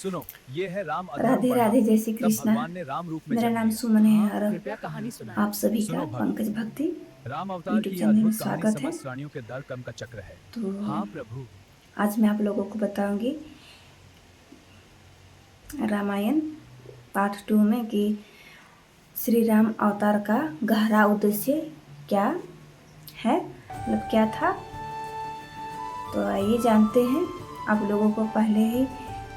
सुनो, ये है राम अधर्म राधे बढ़ा, राधे, जय श्री तब कृष्णा। भगवान ने राम रूप में मेरा जन्म नाम लिया। सुमन है हाँ, और कृपया कहानी सुनाएं। आप सभी का सुनो भक्त, पंकज भक्ति राम अवतार यूट्यूब की यह चैनल में अद्भुत कहानी स्वागत है। समस्त प्राणियों के दर कम का चक्र है। तो हाँ प्रभु। आज मैं आप लोगों को बताऊंगी रामायण पार्ट 2 में कि श्री राम अवतार का गहरा उद्देश्य क्या है, मतलब क्या था। तो आइए जानते हैं। आप लोगों को पहले ही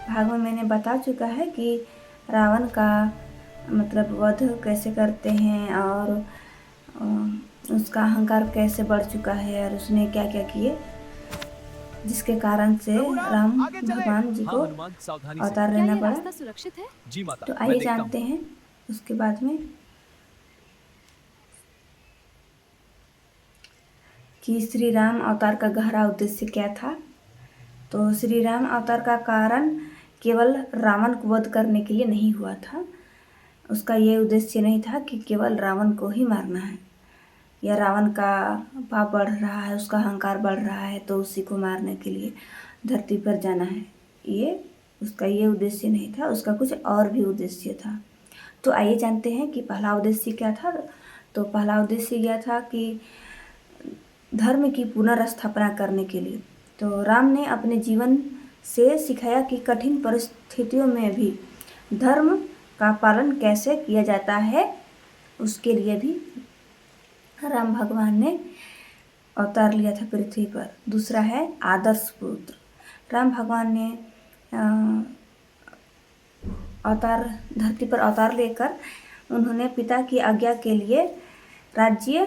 भाग में मैंने बता चुका है कि रावण का मतलब वध कैसे करते हैं और उसका अहंकार कैसे बढ़ चुका है और उसने क्या क्या किए, जिसके कारण से प्रभु राम राम आगे चले। भगवान जी हाँ को हनुमान सावधानी से। अवतार क्या रहना ये पड़ा। रास्ता सुरक्षित है? जी माता, तो मैं आइए देखता जानते हूँ। हैं उसके बाद में कि श्री राम अवतार का गहरा उद्देश्य क्या था। तो श्री राम अवतार का कारण केवल रावण को वध करने के लिए नहीं हुआ था। उसका ये उद्देश्य नहीं था कि केवल रावण को ही मारना है या रावण का पाप बढ़ रहा है, उसका अहंकार बढ़ रहा है तो उसी को मारने के लिए धरती पर जाना है। ये उसका ये उद्देश्य नहीं था, उसका कुछ और भी उद्देश्य था। तो आइए जानते हैं कि पहला उद्देश्य क्या था। तो पहला उद्देश्य यह था कि धर्म की पुनर्स्थापना करने के लिए। तो राम ने अपने जीवन से सिखाया कि कठिन परिस्थितियों में भी धर्म का पालन कैसे किया जाता है। उसके लिए भी राम भगवान ने अवतार लिया था पृथ्वी पर। दूसरा है आदर्श पुत्र। राम भगवान ने अवतार धरती पर अवतार लेकर उन्होंने पिता की आज्ञा के लिए राज्य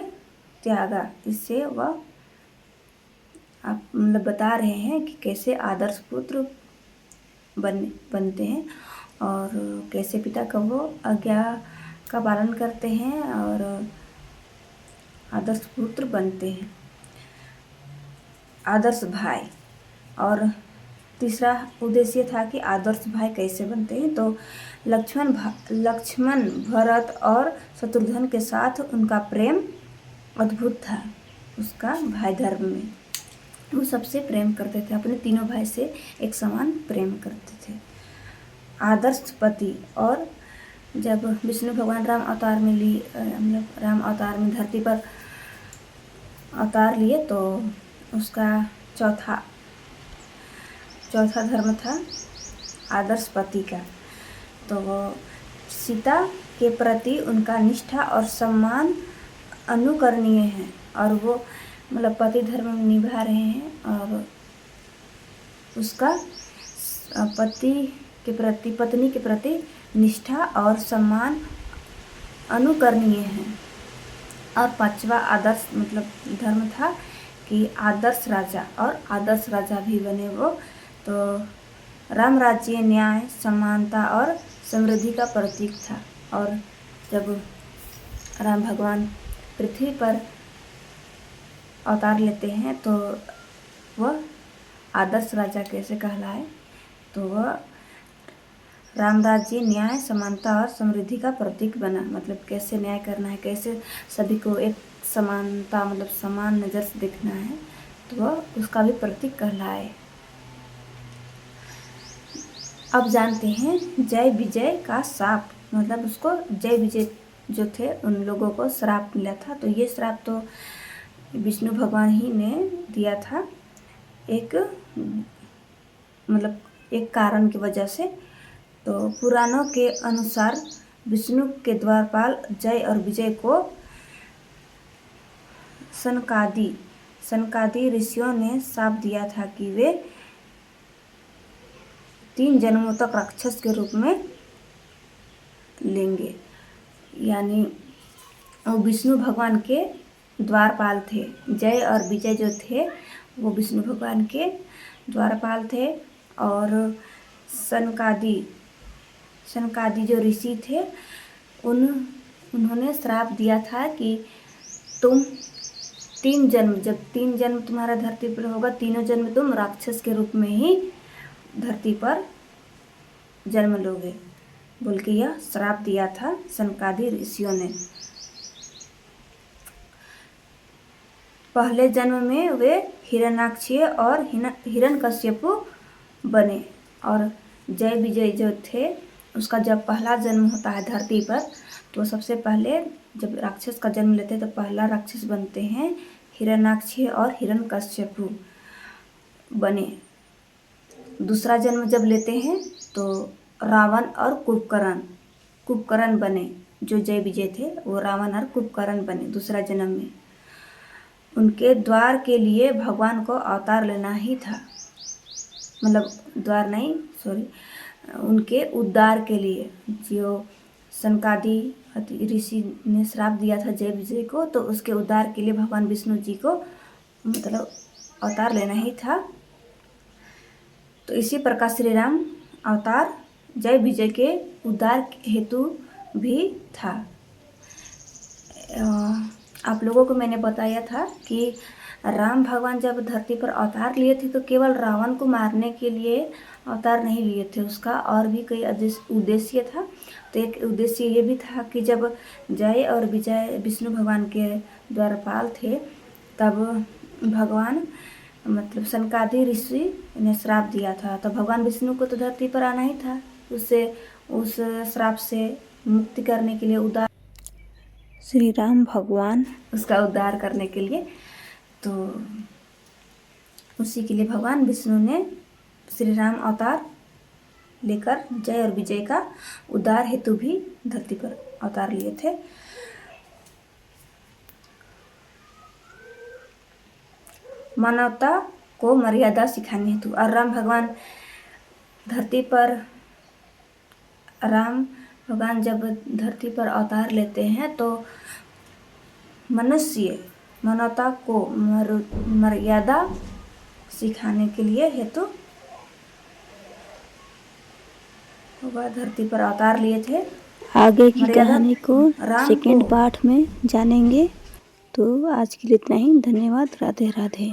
त्यागा। इससे वह आप मतलब बता रहे हैं कि कैसे आदर्श पुत्र बनते हैं और कैसे पिता का वो आज्ञा का पालन करते हैं और आदर्श पुत्र बनते हैं, आदर्श भाई। और तीसरा उद्देश्य था कि आदर्श भाई कैसे बनते हैं। तो लक्ष्मण भरत और शत्रुघ्न के साथ उनका प्रेम अद्भुत था। उसका भाई धर्म में वो सबसे प्रेम करते थे, अपने तीनों भाई से एक समान प्रेम करते थे। आदर्श पति। और जब विष्णु भगवान राम अवतार में मतलब राम अवतार में धरती पर अवतार लिए तो उसका चौथा धर्म था आदर्श पति का। तो वो सीता के प्रति उनका निष्ठा और सम्मान अनुकरणीय है और वो मतलब पति धर्म निभा रहे हैं और उसका पत्नी के प्रति निष्ठा और सम्मान अनुकरणीय है। और पांचवा आदर्श मतलब धर्म था कि आदर्श राजा, और आदर्श राजा भी बने वो। तो राम राज्य न्याय, समानता और समृद्धि का प्रतीक था। और जब राम भगवान पृथ्वी पर अवतार लेते हैं तो वह आदर्श राजा कैसे कहलाए, तो वह राम राज्य न्याय, समानता और समृद्धि का प्रतीक बना। मतलब कैसे न्याय करना है, कैसे सभी को एक समानता मतलब समान नज़र से देखना है, तो वह उसका भी प्रतीक कहलाए। अब जानते हैं जय विजय का श्राप, मतलब उसको जय विजय जो थे उन लोगों को श्राप मिला था। तो ये श्राप तो विष्णु भगवान ही ने दिया था, एक मतलब एक कारण की वजह से। तो पुराणों के अनुसार विष्णु के द्वारपाल जय और विजय को सनकादि ऋषियों ने शाप दिया था कि वे 3 जन्मों तक राक्षस के रूप में लेंगे। यानी वो विष्णु भगवान के द्वारपाल थे। जय और विजय जो थे वो विष्णु भगवान के द्वारपाल थे। और सनकादि जो ऋषि थे उन्होंने श्राप दिया था कि तुम 3 जन्म, जब 3 जन्म तुम्हारा धरती पर होगा, तीनों जन्म तुम राक्षस के रूप में ही धरती पर जन्म लोगे, बोल के यह श्राप दिया था सनकादि ऋषियों ने। पहले जन्म में वे हिरण्याक्ष और हिरण्यकश्यप बने और जय विजय जो थे उसका जब पहला जन्म होता है धरती पर, तो सबसे पहले जब राक्षस का जन्म लेते हैं तो पहला राक्षस बनते हैं हिरण्याक्ष और हिरण्यकश्यपु बने। दूसरा जन्म जब लेते हैं तो रावण और कुंभकर्ण बने। जो जय विजय थे वो रावण और कुंभकर्ण बने दूसरा जन्म में। उनके द्वार के लिए भगवान को अवतार लेना ही था, मतलब द्वार नहीं, सॉरी, उनके उद्धार के लिए। जो सनकादि ऋषि ने श्राप दिया था जय विजय को, तो उसके उद्धार के लिए भगवान विष्णु जी को मतलब अवतार लेना ही था। तो इसी प्रकार श्री राम अवतार जय विजय के उद्धार हेतु भी था। आप लोगों को मैंने बताया था कि राम भगवान जब धरती पर अवतार लिए थे तो केवल रावण को मारने के लिए अवतार नहीं लिए थे, उसका और भी कई उद्देश्य था। तो एक उद्देश्य ये भी था कि जब जय और विजय विष्णु भगवान के द्वारपाल थे, तब भगवान मतलब सनकादि ऋषि ने श्राप दिया था, तो भगवान विष्णु को तो धरती पर आना ही था उससे उस श्राप से मुक्ति करने के लिए, उद्धार श्री राम भगवान उसका उद्धार करने के लिए। तो उसी के लिए भगवान विष्णु ने श्री राम अवतार लेकर जय और विजय का उद्धार हेतु भी धरती पर अवतार लिए थे। मानवता को मर्यादा सिखाने हेतु। और राम भगवान जब धरती पर अवतार लेते हैं तो मानवता को मर्यादा सिखाने के लिए हेतु भगवान धरती पर अवतार लिए थे। आगे की कहानी को सेकेंड पार्ट में जानेंगे। तो आज के लिए इतना ही। धन्यवाद। राधे राधे।